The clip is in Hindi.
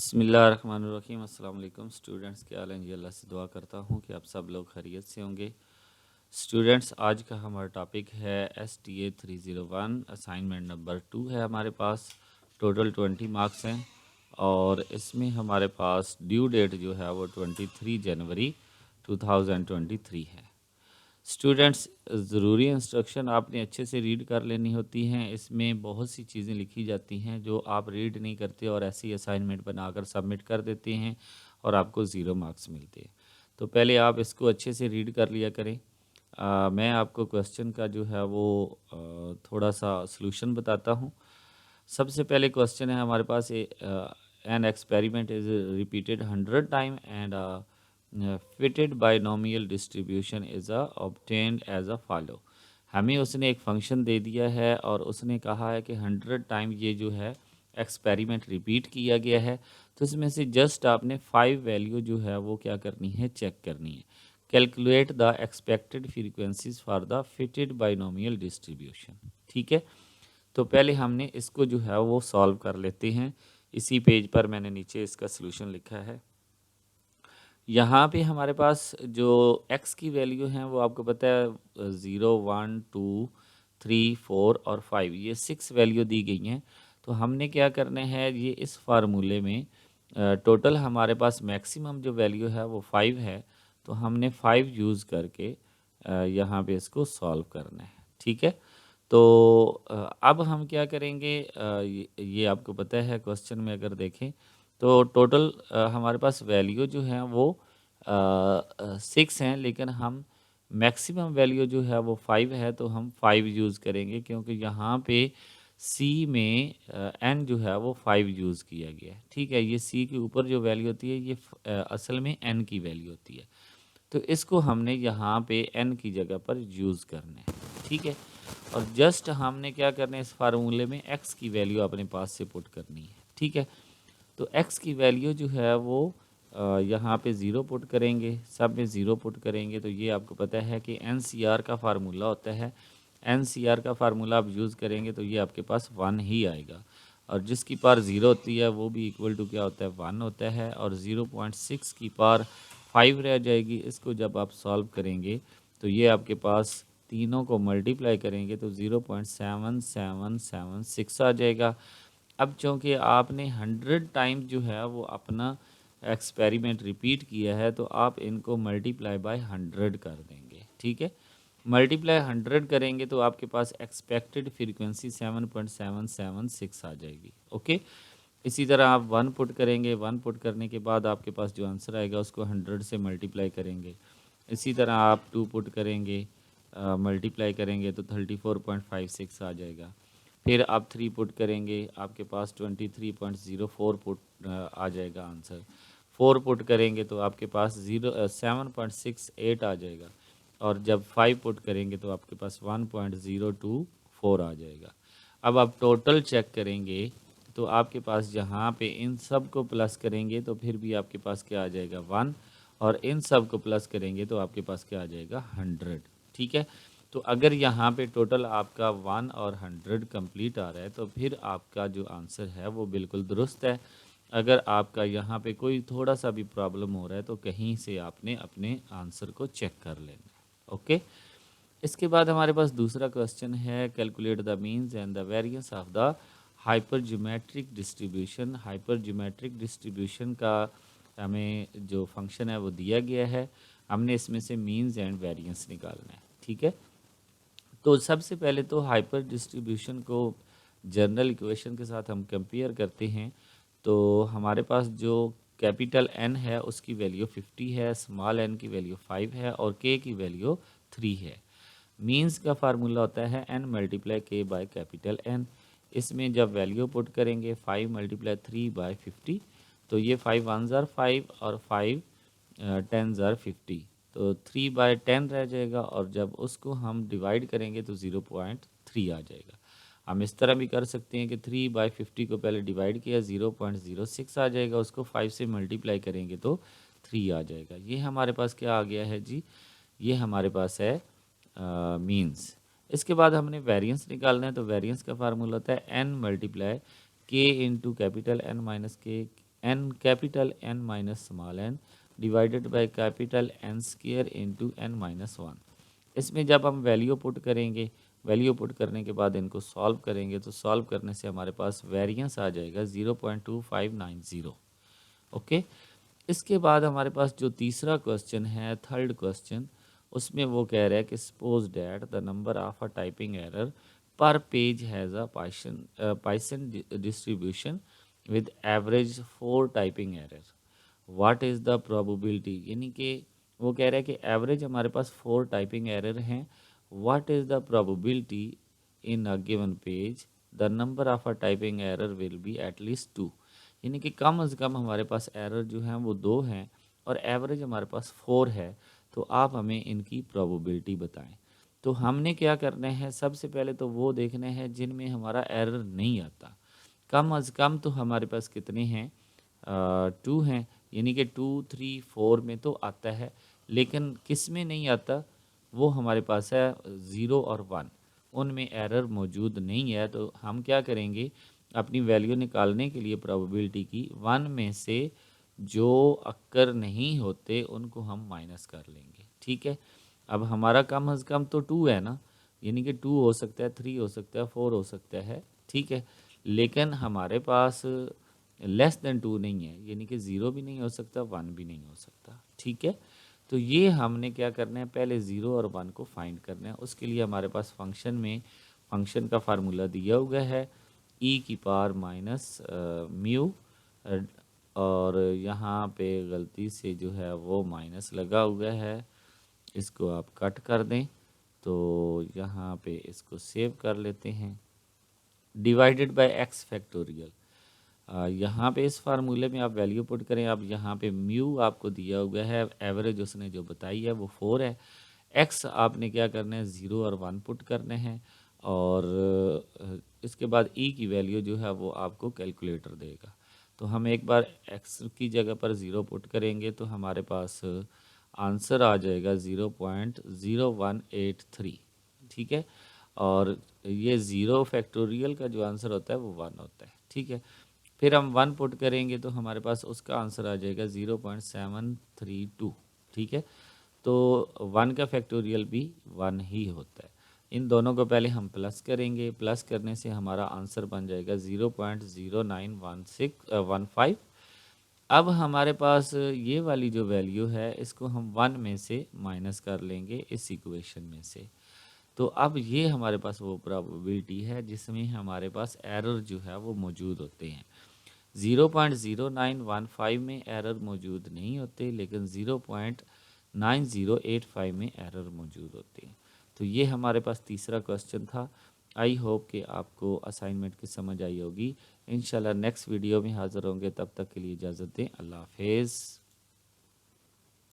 बिस्मिल्लाहिर्रहमानिर्रहीम। अस्सलाम वालेकुम स्टूडेंट्स, क्या हाल है जी। अल्लाह से दुआ करता हूँ कि आप सब लोग खैरियत से होंगे। स्टूडेंट्स, आज का हमारा टॉपिक है STA 301। असाइनमेंट नंबर 2 है हमारे पास। टोटल 20 मार्क्स हैं और इसमें हमारे पास ड्यू डेट जो है वो 23 जनवरी 2023 है। स्टूडेंट्स, ज़रूरी इंस्ट्रक्शन आपने अच्छे से रीड कर लेनी होती हैं। इसमें बहुत सी चीज़ें लिखी जाती हैं जो आप रीड नहीं करते और ऐसे ही असाइनमेंट बनाकर सबमिट कर देते हैं और आपको 0 मार्क्स मिलते हैं। तो पहले आप इसको अच्छे से रीड कर लिया करें। मैं आपको क्वेश्चन का जो है वो थोड़ा सा सॉल्यूशन बताता हूँ। सबसे पहले क्वेश्चन है हमारे पास, an experiment is repeated 100 time and fitted binomial distribution is obtained as a follow. हमें उसने एक फंक्शन दे दिया है और उसने कहा है कि 100 टाइम ये जो है एक्सपेरिमेंट रिपीट किया गया है। तो इसमें से जस्ट आपने 5 वैल्यू जो है वो क्या करनी है, चेक करनी है। Calculate the expected frequencies for the fitted binomial distribution. ठीक है, तो पहले हमने इसको जो है वो सॉल्व कर लेते हैं। इसी पेज पर मैंने नीचे इसका सलूशन लिखा है। यहाँ पे हमारे पास जो x की वैल्यू हैं वो आपको पता है 0, 1, 2, 3, 4 और 5, ये 6 वैल्यू दी गई हैं। तो हमने क्या करना है, ये इस फार्मूले में टोटल हमारे पास मैक्सिमम जो वैल्यू है वो 5 है। तो हमने 5 यूज़ करके यहाँ पे इसको सॉल्व करना है। ठीक है, तो अब हम क्या करेंगे, ये आपको पता है क्वेश्चन में अगर देखें तो टोटल हमारे पास वैल्यू जो है वो 6 हैं, लेकिन हम मैक्सिमम वैल्यू जो है वो 5 है। तो हम 5 यूज़ करेंगे क्योंकि यहाँ पे C में n जो है वो 5 यूज़ किया गया है। ठीक है, ये C के ऊपर जो वैल्यू होती है ये असल में n की वैल्यू होती है। तो इसको हमने यहाँ पे n की जगह पर यूज़ करना है। ठीक है, और जस्ट हमने क्या करना है, इस फार्मूले में x की वैल्यू अपने पास से पुट करनी है। ठीक है, तो x की वैल्यू जो है वो यहाँ पे 0 पुट करेंगे, सब में 0 पुट करेंगे। तो ये आपको पता है कि NCR का फार्मूला होता है। NCR का फार्मूला आप यूज़ करेंगे तो ये आपके पास 1 ही आएगा, और जिसकी पार 0 होती है वो भी इक्वल टू क्या होता है, 1 होता है। और 0.6 की पार 5 रह जाएगी। इसको जब आप सॉल्व करेंगे तो ये आपके पास तीनों को मल्टीप्लाई करेंगे तो 0.7776 आ जाएगा। अब चूँकि आपने 100 टाइम जो है वो अपना एक्सपेरिमेंट रिपीट किया है तो आप इनको मल्टीप्लाई बाय 100 कर देंगे। ठीक है, मल्टीप्लाई 100 करेंगे तो आपके पास एक्सपेक्टेड फ्रीक्वेंसी 7.776 आ जाएगी। ओके, इसी तरह आप 1 पुट करेंगे, 1 पुट करने के बाद आपके पास जो आंसर आएगा उसको 100 से मल्टीप्लाई करेंगे। इसी तरह आप 2 पुट करेंगे, मल्टीप्लाई करेंगे तो 34.56 आ जाएगा। फिर आप 3 पुट करेंगे, आपके पास 23.04 पुट आ जाएगा आंसर। 4 पुट करेंगे तो आपके पास 7.68 आ जाएगा, और जब 5 पुट करेंगे तो आपके पास 1.024 आ जाएगा। अब आप टोटल चेक करेंगे तो आपके पास जहाँ पे इन सब को प्लस करेंगे तो फिर भी आपके पास क्या आ जाएगा, 1, और इन सब को प्लस करेंगे तो आपके पास क्या आ जाएगा, 100। ठीक है, तो अगर यहाँ पे टोटल आपका 1 और 100 कंप्लीट आ रहा है तो फिर आपका जो आंसर है वो बिल्कुल दुरुस्त है। अगर आपका यहाँ पे कोई थोड़ा सा भी प्रॉब्लम हो रहा है तो कहीं से आपने अपने आंसर को चेक कर लेना है। ओके, इसके बाद हमारे पास दूसरा क्वेश्चन है, calculate the means and the variance of the hypergeometric distribution. Hypergeometric distribution का हमें जो फंक्शन है वो दिया गया है, हमने इसमें से मीन्स एंड वेरिएंस निकालना है। ठीक है, तो सबसे पहले तो हाइपर डिस्ट्रीब्यूशन को जनरल इक्वेशन के साथ हम कंपेयर करते हैं। तो हमारे पास जो कैपिटल N है उसकी वैल्यू 50 है, स्मॉल n की वैल्यू 5 है और k की वैल्यू 3 है। मीन्स का फार्मूला होता है n multiply k by capital N। इसमें जब वैल्यू पुट करेंगे 5 मल्टीप्लाई 3 बाय 50, तो ये 5 1 ज़ार 5 और 5 10 ज़ार 50, तो 3/10 रह जाएगा, और जब उसको हम डिवाइड करेंगे तो 0.3 आ जाएगा। हम इस तरह भी कर सकते हैं कि 3/50 को पहले डिवाइड किया, 0.06 आ जाएगा, उसको 5 से मल्टीप्लाई करेंगे तो 3 आ जाएगा। ये हमारे पास क्या आ गया है जी, ये हमारे पास है मीन्स। इसके बाद हमने वेरिएंस निकालना है, तो वेरिएंस का फार्मूला होता है n multiply k into capital N minus k N capital N minus small N divided by capital N square into N minus one. इसमें जब हम वैल्यू पुट करेंगे, वैल्यू पुट करने के बाद इनको सॉल्व करेंगे तो सॉल्व करने से हमारे पास वेरिएंस आ जाएगा 0.2590। ओके, इसके बाद हमारे पास जो तीसरा क्वेश्चन है, थर्ड क्वेश्चन, उसमें वो कह रहा है कि suppose that the number of a typing error per page has a Poisson distribution with average 4 typing error, what is the probability. यानी कि वो कह रहा है कि एवरेज हमारे पास 4 टाइपिंग एरर हैं, what is the probability in a given page the number of a typing error will be at least 2। यानी कि कम से कम हमारे पास एरर जो हैं वो 2 हैं और एवरेज हमारे पास 4 है, तो आप हमें इनकी प्रोबेबिलिटी बताएं। तो हमने क्या करना है, सबसे पहले तो वो देखने हैं जिनमें हमारा एरर नहीं आता। कम अज़ कम तो हमारे पास कितने हैं, 2 हैं, यानी कि 2, 3, 4 में तो आता है, लेकिन किस में नहीं आता, वो हमारे पास है 0 और 1, उनमें एरर मौजूद नहीं है। तो हम क्या करेंगे, अपनी वैल्यू निकालने के लिए प्रोबेबिलिटी की 1 में से जो अक्कर नहीं होते उनको हम माइनस कर लेंगे। ठीक है, अब हमारा कम अज़ कम तो 2 है ना, यानी कि 2 हो सकता है, 3 हो सकता है, 4 हो सकता है। ठीक है, लेकिन हमारे पास लेस देन 2 नहीं है, यानी कि 0 भी नहीं हो सकता, 1 भी नहीं हो सकता। ठीक है, तो ये हमने क्या करना है, पहले 0 और 1 को फाइंड करना है। उसके लिए हमारे पास फंक्शन में फंक्शन का फार्मूला दिया हुआ है ई की पावर माइनस म्यू, और यहाँ पे गलती से जो है वो माइनस लगा हुआ है, इसको आप कट कर दें। तो यहाँ पे इसको सेव कर लेते हैं, डिवाइडेड बाय एक्स फैक्टोरियल। यहाँ पे इस फार्मूले में आप वैल्यू पुट करें। अब यहाँ पे म्यू आपको दिया हुआ है, एवरेज उसने जो बताई है वो 4 है। एक्स आपने क्या करना है, 0 और 1 पुट करने हैं, और इसके बाद ई की वैल्यू जो है वो आपको कैलकुलेटर देगा। तो हम एक बार एक्स की जगह पर 0 पुट करेंगे तो हमारे पास आंसर आ जाएगा 0.0183। ठीक है, और ये 0 फैक्टोरियल का जो आंसर होता है वो 1 होता है। ठीक है, फिर हम 1 पुट करेंगे तो हमारे पास उसका आंसर आ जाएगा 0.732। ठीक है, तो 1 का फैक्टोरियल भी 1 ही होता है। इन दोनों को पहले हम प्लस करेंगे, प्लस करने से हमारा आंसर बन जाएगा 0.091615। अब हमारे पास ये वाली जो वैल्यू है इसको हम 1 में से माइनस कर लेंगे इस इक्वेशन में से। तो अब ये हमारे पास वो प्रोबेबिलिटी है जिसमें हमारे पास एरर जो है वो मौजूद होते हैं। 0.0915 में एरर मौजूद नहीं होते, लेकिन 0.9085 में एरर मौजूद होते हैं। तो ये हमारे पास तीसरा क्वेश्चन था। आई होप कि आपको असाइनमेंट की समझ आई होगी। इंशाल्लाह नेक्स्ट वीडियो में हाज़िर होंगे, तब तक के लिए इजाज़त दें। अल्लाह हाफिज़।